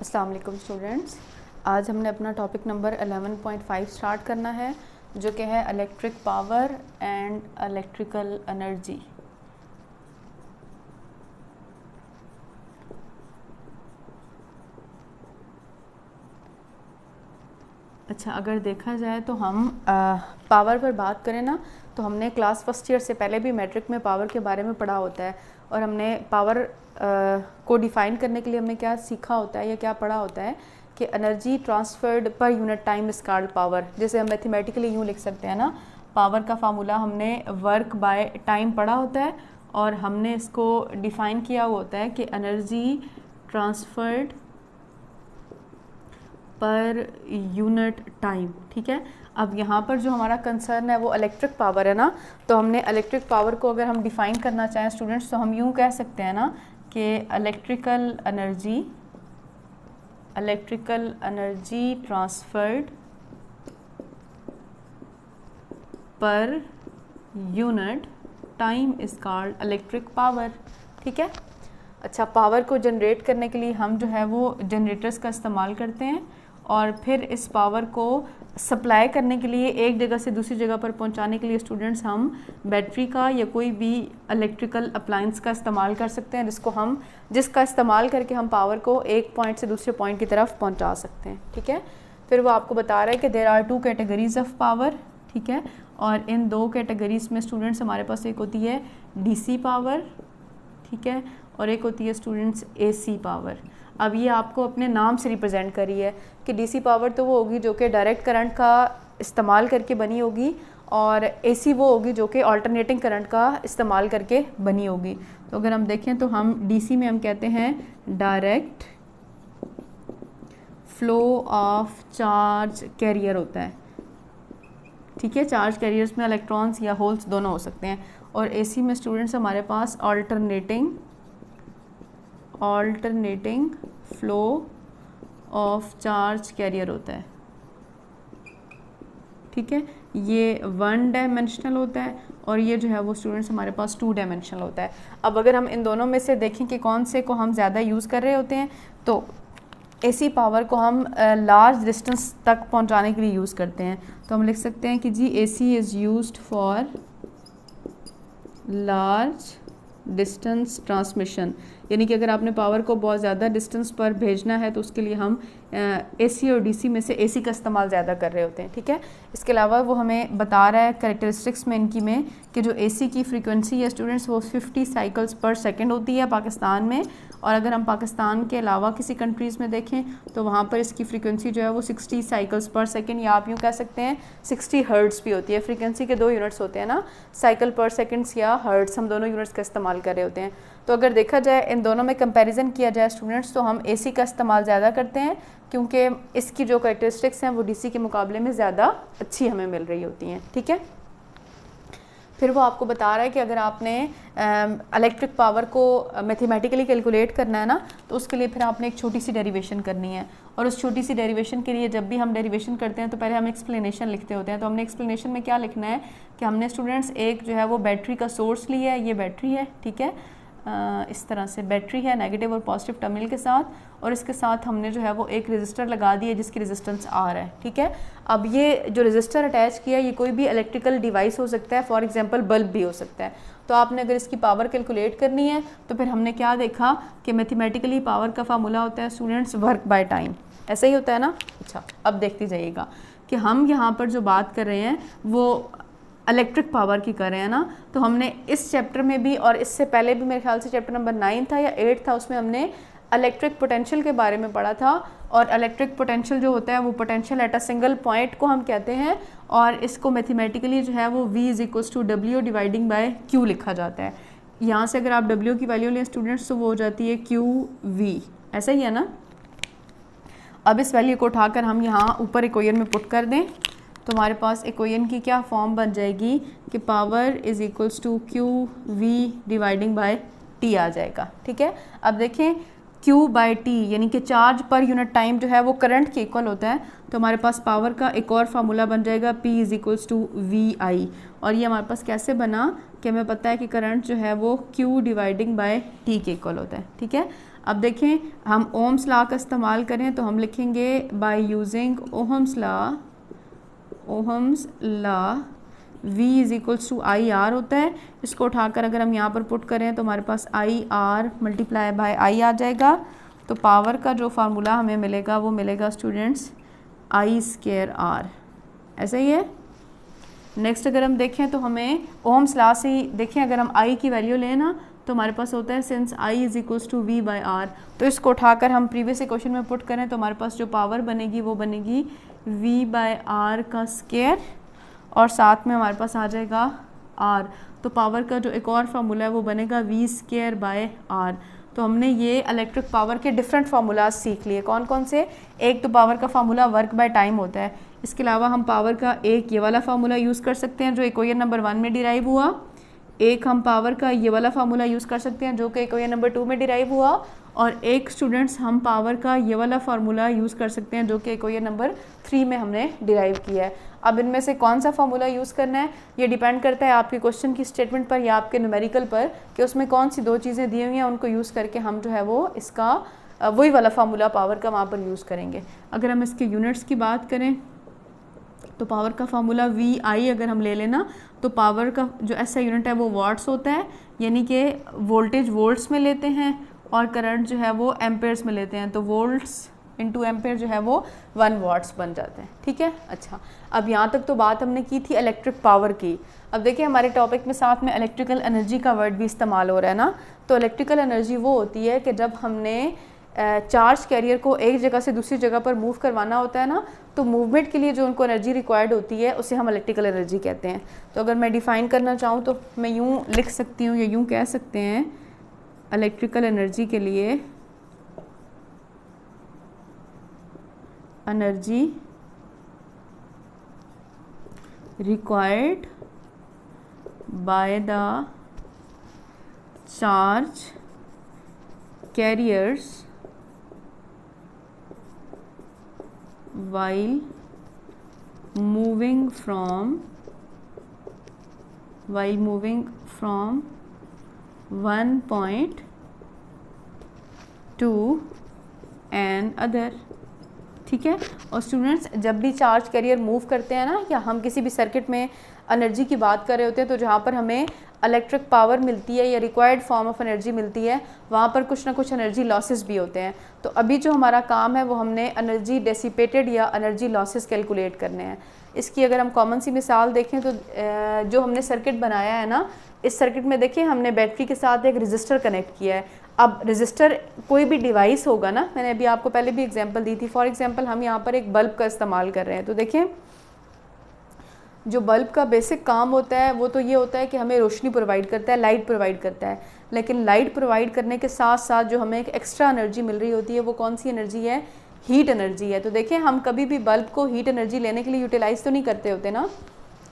अस्सलाम वालेकुम स्टूडेंट्स। आज हमने अपना टॉपिक नंबर 11.5 स्टार्ट करना है, जो कि है electric power and electrical energy. अच्छा, अगर देखा जाए तो हम पावर पर बात करें ना, तो हमने क्लास फर्स्ट ईयर से पहले भी मैट्रिक में पावर के बारे में पढ़ा होता है, और हमने पावर को डिफ़ाइन करने के लिए हमने क्या सीखा होता है या क्या पढ़ा होता है कि energy transferred per unit time is called power. जैसे हम मैथमेटिकली यूँ लिख सकते हैं ना, पावर का फार्मूला हमने वर्क बाय टाइम पढ़ा होता है, और हमने इसको डिफ़ाइन किया हुआ होता है कि energy transferred per unit time. ठीक है, अब यहाँ पर जो हमारा कंसर्न है वो इलेक्ट्रिक पावर है ना, तो हमने इलेक्ट्रिक पावर को अगर हम डिफ़ाइन करना चाहें स्टूडेंट्स, तो हम यूँ कह सकते हैं ना कि electrical energy transferred per unit time is called electric power. ठीक है, अच्छा, पावर को जनरेट करने के लिए हम जो है वो जनरेटर्स का इस्तेमाल करते हैं, और फिर इस पावर को सप्लाई करने के लिए एक जगह से दूसरी जगह पर पहुंचाने के लिए स्टूडेंट्स हम बैटरी का या कोई भी इलेक्ट्रिकल अप्लायंस का इस्तेमाल कर सकते हैं, जिसका इस्तेमाल करके हम पावर को एक पॉइंट से दूसरे पॉइंट की तरफ पहुंचा सकते हैं। ठीक है, फिर वो आपको बता रहा है कि there are two categories of power. ठीक है, और इन दो कैटेगरीज में स्टूडेंट्स हमारे पास एक होती है डीसी पावर, ठीक है, और एक होती है स्टूडेंट्स एसी पावर। अब ये आपको अपने नाम से रिप्रेजेंट करी है कि डीसी पावर तो वो होगी जो कि डायरेक्ट करंट का इस्तेमाल करके बनी होगी, और एसी वो होगी जो कि अल्टरनेटिंग करंट का इस्तेमाल करके बनी होगी। तो अगर हम देखें तो हम डीसी में हम कहते हैं direct flow of charge carrier होता है। ठीक है, चार्ज कैरियर्स में इलेक्ट्रॉन्स या होल्स दोनों हो सकते हैं, और एसी में स्टूडेंट्स हमारे पास alternating flow of charge carrier होता है। ठीक है, ये 1 डायमेंशनल होता है, और ये जो है वो स्टूडेंट्स हमारे पास 2 डायमेंशनल होता है। अब अगर हम इन दोनों में से देखें कि कौन से को हम ज़्यादा यूज़ कर रहे होते हैं, तो एसी पावर को हम लार्ज डिस्टेंस तक पहुंचाने के लिए यूज़ करते हैं। तो हम लिख सकते हैं कि जी AC is used for large distance transmission, यानी कि अगर आपने पावर को बहुत ज़्यादा डिस्टेंस पर भेजना है तो उसके लिए हम एसी और डीसी में से एसी का इस्तेमाल ज़्यादा कर रहे होते हैं। ठीक है, इसके अलावा वो हमें बता रहा है कैरेक्टरिस्टिक्स में इनकी में कि जो एसी की फ्रीक्वेंसी है स्टूडेंट्स वो 50 साइकिल्स पर सेकंड होती है पाकिस्तान में, और अगर हम पाकिस्तान के अलावा किसी कंट्रीज़ में देखें तो वहाँ पर इसकी फ्रीक्वेंसी जो है वो 60 साइकिल्स पर सेकंड, या आप यूँ कह सकते हैं 60 हर्ट्ज़ भी होती है। फ्रीक्वेंसी के 2 यूनिट्स होते हैं ना, साइकिल पर सेकंड्स या हर्ट्ज़, हम दोनों यूनिट्स का इस्तेमाल कर रहे होते हैं। तो अगर देखा जाए इन दोनों में कंपैरिजन किया जाए स्टूडेंट्स, तो हम एसी का इस्तेमाल ज़्यादा करते हैं, क्योंकि इसकी जो कैरेक्टरिस्टिक्स हैं वो डीसी के मुकाबले में ज़्यादा अच्छी हमें मिल रही होती हैं। ठीक है, फिर वो आपको बता रहा है कि अगर आपने इलेक्ट्रिक पावर को मैथमेटिकली कैलकुलेट करना है ना, तो उसके लिए फिर आपने एक छोटी सी डेरिवेशन करनी है, और उस छोटी सी डेरिवेशन के लिए जब भी हम डेरिवेशन करते हैं तो पहले हम एक्सप्लेनेशन लिखते होते हैं। तो हमने एक्सप्लेनेशन में क्या लिखना है कि हमने स्टूडेंट्स एक जो है वो बैटरी का सोर्स लिया है, ये बैटरी है। ठीक है, इस तरह से बैटरी है नेगेटिव और पॉजिटिव टर्मिनल के साथ, और इसके साथ हमने जो है वो एक रेजिस्टर लगा दिया जिसकी रेजिस्टेंस आर है। ठीक है, अब ये जो रेजिस्टर अटैच किया ये कोई भी इलेक्ट्रिकल डिवाइस हो सकता है, फॉर एग्जांपल बल्ब भी हो सकता है। तो आपने अगर इसकी पावर कैलकुलेट करनी है तो फिर हमने क्या देखा कि मैथमेटिकली पावर का फार्मूला होता है स्टूडेंट्स वर्क बाय टाइम, ऐसा ही होता है ना। अच्छा, अब देखते जाइएगा कि हम यहाँ पर जो बात कर रहे हैं वो इलेक्ट्रिक पावर की कर रहे हैं ना, तो हमने इस चैप्टर में भी और इससे पहले भी, मेरे ख्याल से चैप्टर नंबर 9 था या 8 था, उसमें हमने इलेक्ट्रिक पोटेंशियल के बारे में पढ़ा था। और इलेक्ट्रिक पोटेंशियल जो होता है वो potential at a single point को हम कहते हैं, और इसको मैथमेटिकली जो है वो V = W dividing by Q लिखा जाता है। यहाँ से अगर आप W की वैल्यू लें स्टूडेंट्स तो वो हो जाती है QV, ऐसा ही है ना। अब इस वैल्यू को उठाकर हम यहाँ ऊपर इक्वेशन में पुट कर दें तो हमारे पास इक्वेशन की क्या फॉर्म बन जाएगी कि power is equals to QV dividing by T आ जाएगा। ठीक है, अब देखें Q/T यानी कि चार्ज पर यूनिट टाइम जो है वो करंट के इक्वल होता है, तो हमारे पास पावर का एक और फार्मूला बन जाएगा P = VI, और ये हमारे पास कैसे बना कि हमें पता है कि करंट जो है वो Q डिवाइडिंग बाय T के इक्वल होता है, ठीक है। अब देखें हम ओम्स लॉ का इस्तेमाल करें तो हम लिखेंगे by using Ohm's law V is equals to I R होता है। इसको उठाकर अगर हम यहाँ पर पुट करें तो हमारे पास आई आर मल्टीप्लाई बाय आई आ जाएगा। तो पावर का जो फार्मूला हमें मिलेगा वो मिलेगा स्टूडेंट्स आई स्क्वायर आर, ऐसा ही है। नेक्स्ट अगर हम देखें तो हमें ओम्स लॉ से ही देखें, अगर हम आई की वैल्यू लें ना तो हमारे पास होता है since I is equals to V by R. तो इसको उठाकर हम प्रीवियस क्वेश्चन में पुट करें तो हमारे पास जो पावर बनेगी वो बनेगी वी बाई आर का स्क्वायर और साथ में हमारे पास आ जाएगा आर। तो पावर का जो एक और फार्मूला है वो बनेगा वी स्क्वायर बाय आर। तो हमने ये इलेक्ट्रिक पावर के डिफरेंट फार्मूलाज सीख लिए। कौन कौन से? एक तो पावर का फार्मूला वर्क बाय टाइम होता है। इसके अलावा हम पावर का एक ये वाला फार्मूला यूज़ कर सकते हैं जो इक्वेशन नंबर 1 में डिराइव हुआ। एक हम पावर का ये वाला फार्मूला यूज़ कर सकते हैं जो कि इक्वेशन नंबर 2 में डिराइव हुआ। और एक स्टूडेंट्स हम पावर का ये वाला फार्मूला यूज़ कर सकते हैं जो कि इक्वेशन नंबर 3 में हमने डिराइव किया है। अब इनमें से कौन सा फार्मूला यूज़ करना है ये डिपेंड करता है आपके क्वेश्चन की स्टेटमेंट पर या आपके न्यूमेरिकल पर कि उसमें कौन सी दो चीज़ें दी हुई हैं, उनको यूज़ करके हम जो है वो इसका वही वाला फार्मूला पावर का वहाँ पर यूज़ करेंगे। अगर हम इसके यूनिट्स की बात करें तो पावर का फार्मूला वी आई अगर हम ले लेना तो पावर का जो ऐसा यूनिट है वो वाट्स होता है, यानी कि वोल्टेज वोल्ट्स में लेते हैं और करंट जो है वो एम्पेयर्स में लेते हैं। तो वोल्ट्स इंटू एम्पेयर जो है वो 1 वाट्स बन जाते हैं, ठीक है। अच्छा, अब यहाँ तक तो बात हमने की थी इलेक्ट्रिक पावर की। अब देखिए हमारे टॉपिक में साथ में इलेक्ट्रिकल एनर्जी का वर्ड भी इस्तेमाल हो रहा है ना। तो इलेक्ट्रिकल एनर्जी वो होती है कि जब हमने चार्ज कैरियर को एक जगह से दूसरी जगह पर मूव करवाना होता है ना, तो मूवमेंट के लिए जो उनको एनर्जी रिक्वायर्ड होती है उसे हम इलेक्ट्रिकल एनर्जी कहते हैं। तो अगर मैं डिफ़ाइन करना चाहूँ तो मैं यूँ लिख सकती हूँ या यूँ कह सकते हैं इलेक्ट्रिकल एनर्जी के लिए energy required by the charge carriers while moving from one point to an other, ठीक है। और स्टूडेंट्स जब भी चार्ज कैरियर मूव करते हैं ना या हम किसी भी सर्किट में एनर्जी की बात कर रहे होते हैं तो जहाँ पर हमें इलेक्ट्रिक पावर मिलती है या रिक्वायर्ड फॉर्म ऑफ एनर्जी मिलती है वहाँ पर कुछ ना कुछ एनर्जी लॉसेस भी होते हैं। तो अभी जो हमारा काम है वो हमने एनर्जी डेसिपेटेड या एनर्जी लॉसेस कैलकुलेट करने हैं। इसकी अगर हम कॉमन सी मिसाल देखें तो जो हमने सर्किट बनाया है ना, इस सर्किट में देखिए हमने बैटरी के साथ एक रजिस्टर कनेक्ट किया है। अब रजिस्टर कोई भी डिवाइस होगा ना, मैंने अभी आपको पहले भी एग्जांपल दी थी। फॉर एग्जांपल हम यहाँ पर एक बल्ब का इस्तेमाल कर रहे हैं। तो देखें जो बल्ब का बेसिक काम होता है वो तो ये होता है कि हमें रोशनी प्रोवाइड करता है, लाइट प्रोवाइड करता है। लेकिन लाइट प्रोवाइड करने के साथ साथ जो हमें एक एक्स्ट्रा एनर्जी मिल रही होती है वो कौन सी एनर्जी है? हीट एनर्जी है। तो देखें हम कभी भी बल्ब को हीट एनर्जी लेने के लिए यूटिलाइज़ तो नहीं करते होते ना।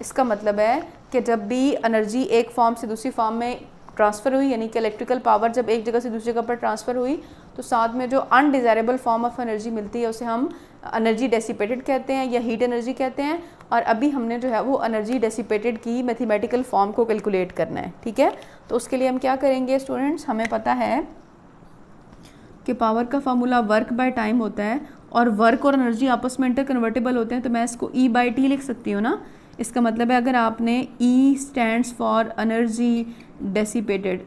इसका मतलब है कि जब भी एनर्जी एक फॉर्म से दूसरी फॉर्म में ट्रांसफ़र हुई, यानी कि इलेक्ट्रिकल पावर जब एक जगह से दूसरी जगह पर ट्रांसफ़र हुई तो साथ में जो अनडिज़ायरेबल फॉर्म ऑफ एनर्जी मिलती है उसे हम एनर्जी डेसिपेटेड कहते हैं या हीट एनर्जी कहते हैं। और अभी हमने जो है वो एनर्जी डेसिपेटेड की मैथमेटिकल फॉर्म को कैलकुलेट करना है, ठीक है। तो उसके लिए हम क्या करेंगे स्टूडेंट्स, हमें पता है कि पावर का फार्मूला वर्क बाय टाइम होता है और वर्क और एनर्जी आपस में इंटर कन्वर्टेबल होते हैं। तो मैं इसको E बाई टी लिख सकती हूँ ना। इसका मतलब है अगर आपने E stands for energy dissipated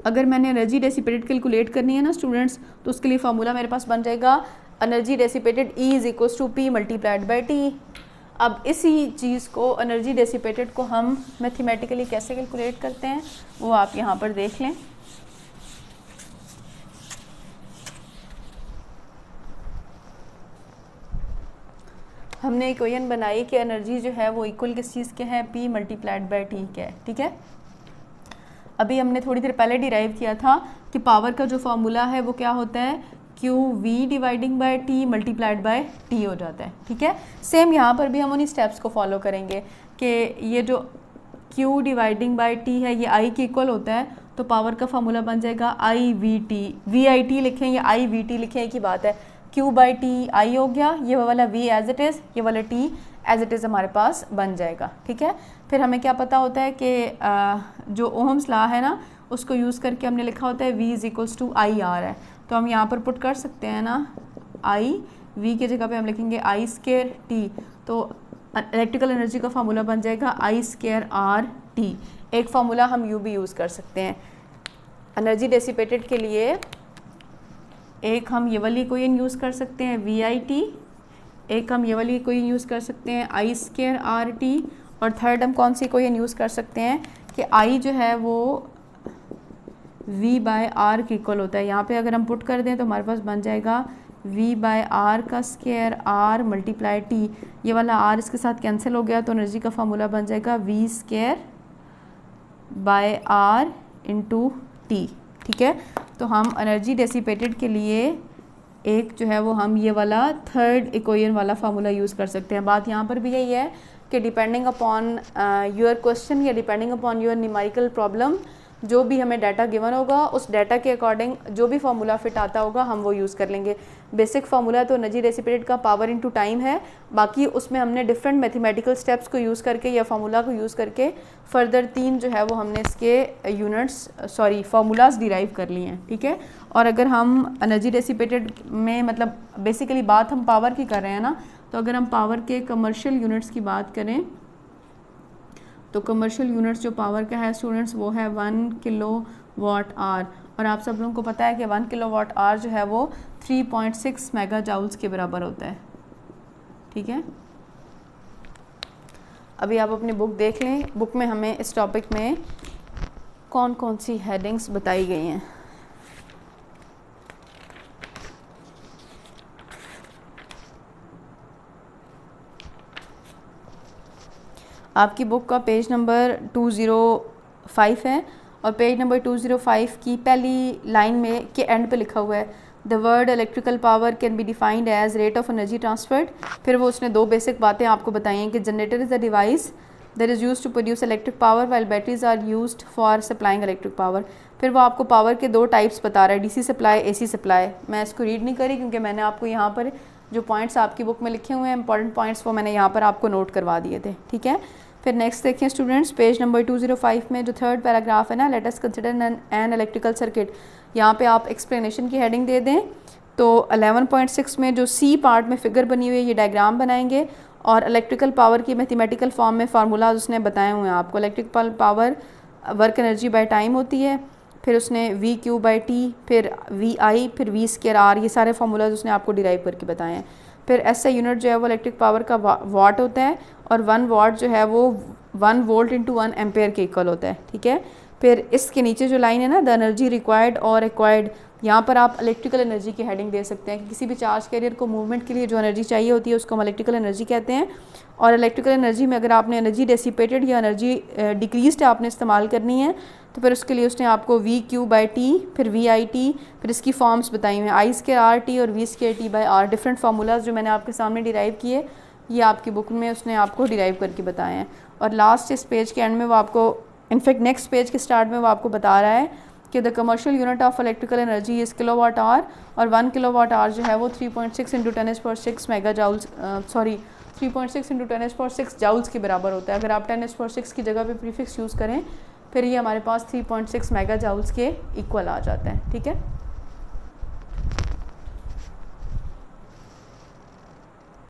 अगर मैंने एनर्जी डेसिपेटेड कैलकुलेट करनी है ना स्टूडेंट्स, तो उसके लिए फार्मूला मेरे पास बन जाएगा energy dissipated E is equals to P multiplied by T। अब इसी चीज़ को एनर्जी डेसिपेटेड को हम मैथमेटिकली कैसे कैलकुलेट करते हैं वो आप यहाँ पर देख लें। हमने इक्वेशन बनाई कि एनर्जी जो है वो इक्वल किस चीज़ के है? P मल्टीप्लाइड बाई T के है, ठीक है। अभी हमने थोड़ी देर पहले डिराइव किया था कि पावर का जो फार्मूला है वो क्या होता है? QV dividing by T multiplied by T हो जाता है, ठीक है। सेम यहाँ पर भी हम उन्हीं स्टेप्स को फॉलो करेंगे कि ये जो Q डिवाइडिंग बाय T है ये I के इक्वल होता है। तो पावर का फार्मूला बन जाएगा IVT, VIT लिखें या IVT लिखें एक ही बात है। Q बाई T I हो गया, ये वाला V एज इट इज़, ये वाला T एज इट इज़ हमारे पास बन जाएगा, ठीक है। फिर हमें क्या पता होता है कि जो ओहम्स लॉ है ना उसको यूज़ करके हमने लिखा होता है V is equals to I R है, तो हम यहाँ पर पुट कर सकते हैं ना आई, V की जगह पे हम लिखेंगे आई स्क्वायर टी, तो इलेक्ट्रिकल एनर्जी का फार्मूला बन जाएगा आई स्क्वायर आर टी। एक फार्मूला हम यू भी यूज़ कर सकते हैं एनर्जी डेसिपेटेड के लिए, एक हम ये वाली इक्वेशन यूज़ कर सकते हैं वी आई टी, एक हम ये वाली इक्वेशन यूज़ कर सकते हैं आई स्क्वायर आर टी, और थर्ड हम कौन सी इक्वेशन यूज़ कर सकते हैं कि आई जो है वो v बाय आर के इक्वल होता है। यहाँ पे अगर हम पुट कर दें तो हमारे पास बन जाएगा v बाय आर का स्क्वायर आर मल्टीप्लाई टी, ये वाला r इसके साथ कैंसिल हो गया तो एनर्जी का फार्मूला बन जाएगा v square by R into T, ठीक है। तो हम एनर्जी डेसिपेटेड के लिए एक जो है वो हम ये वाला थर्ड इक्वेशन वाला फार्मूला यूज़ कर सकते हैं। बात यहाँ पर भी यही है कि डिपेंडिंग अपॉन योर क्वेश्चन या depending upon your numerical problem, जो भी हमें डाटा गिवन होगा उस डाटा के अकॉर्डिंग जो भी फार्मूला फिट आता होगा हम वो यूज़ कर लेंगे। बेसिक फार्मूला तो एनर्जी डेसिपेटेड का पावर इनटू टाइम है, बाकी उसमें हमने डिफरेंट मैथमेटिकल स्टेप्स को यूज़ करके या फार्मूला को यूज़ करके फर्दर 3 जो है वो हमने इसके यूनिट्स फार्मूलाज डिराइव कर लिए हैं, ठीक है। और अगर हम एनर्जी डेसिपेटेड में मतलब बेसिकली बात हम पावर की कर रहे हैं ना, तो अगर हम पावर के कमर्शियल यूनिट्स की बात करें तो कमर्शियल यूनिट्स जो पावर का है स्टूडेंट्स वो है 1 किलो वाट आर, और आप सब लोगों को पता है कि 1 किलो वाट आर जो है वो 3.6 मेगा जाउल्स के बराबर होता है, ठीक है। अभी आप अपनी बुक देख लें, बुक में हमें इस टॉपिक में कौन कौन सी हेडिंग्स बताई गई हैं। आपकी बुक का पेज नंबर 205 है और पेज नंबर 205 की पहली लाइन में के एंड पे लिखा हुआ है the word electrical power can be defined as rate of energy transferred. फिर वो उसने 2 बेसिक बातें आपको बताई हैं कि generator is a device that is used to produce electric power while batteries are used for supplying electric power. फिर वो आपको पावर के 2 टाइप्स बता रहा है, डीसी सप्लाई, एसी सप्लाई। मैं इसको रीड नहीं करी क्योंकि मैंने आपको यहाँ पर जो पॉइंट्स आपकी बुक में लिखे हुए हैं इंपॉर्टेंट पॉइंट्स वो मैंने यहाँ पर आपको नोट करवा दिए थे, ठीक है। फिर नेक्स्ट देखिए स्टूडेंट्स, पेज नंबर 205 में जो थर्ड पैराग्राफ है ना, let us consider an electrical circuit, यहाँ पे आप एक्सप्लेनेशन की हेडिंग दे दें। तो 11.6 में जो सी पार्ट में फिगर बनी हुई है ये डायग्राम बनाएंगे और इलेक्ट्रिकल पावर की मैथमेटिकल फॉर्म में फार्मूला उसने बताए हुए हैं आपको। Electrical power work energy by time होती है, फिर उसने वी क्यू बाई टी, फिर वी आई, फिर वी स्क्वायर आर, ये सारे फार्मूलाज उसने आपको डिराइव करके बताए हैं। फिर एसआई यूनिट जो है वो इलेक्ट्रिक पावर का वाट होता है और 1 वाट जो है वो 1 वोल्ट इंटू 1 एम्पेयर के इक्वल होता है, ठीक है। फिर इसके नीचे जो लाइन है ना, द एनर्जी रिक्वायर्ड और एक्वायर्ड, यहाँ पर आप इलेक्ट्रिकल एनर्जी की हेडिंग दे सकते हैं कि किसी भी चार्ज कैरियर को मूवमेंट के लिए जो एनर्जी चाहिए होती है उसको हम इलेक्ट्रिकल एनर्जी कहते हैं। और इलेक्ट्रिकल एनर्जी में अगर आपने एनर्जी डेसिपेटेड या एनर्जी डिक्रीज्ड आपने इस्तेमाल करनी है तो फिर उसके लिए उसने आपको वी क्यू बाई टी, फिर वी आई टी, फिर इसकी फॉर्म्स बताई हुई हैं आई स्क्वायर आर टी और V square T by R. Different formulas जो मैंने आपके सामने डिराइव किए ये आपकी बुक में उसने आपको डिराइव करके बताए हैं। और लास्ट इस पेज के एंड में वो आपको इनफैक्ट नेक्स्ट पेज के स्टार्ट में वो आपको बता रहा है कि the commercial unit of electrical energy is kilowatt hour, और 1 किलो वाट आवर जो है वो 3.6 into 10⁻⁶ mega joules 3.6 into 10⁻⁶ joules के बराबर होता है। अगर आप 10⁻⁶ की जगह पे प्रीफिक्स यूज़ करें फिर ये हमारे पास 3.6 मेगा जाउल्स के इक्वल आ जाता है, ठीक है।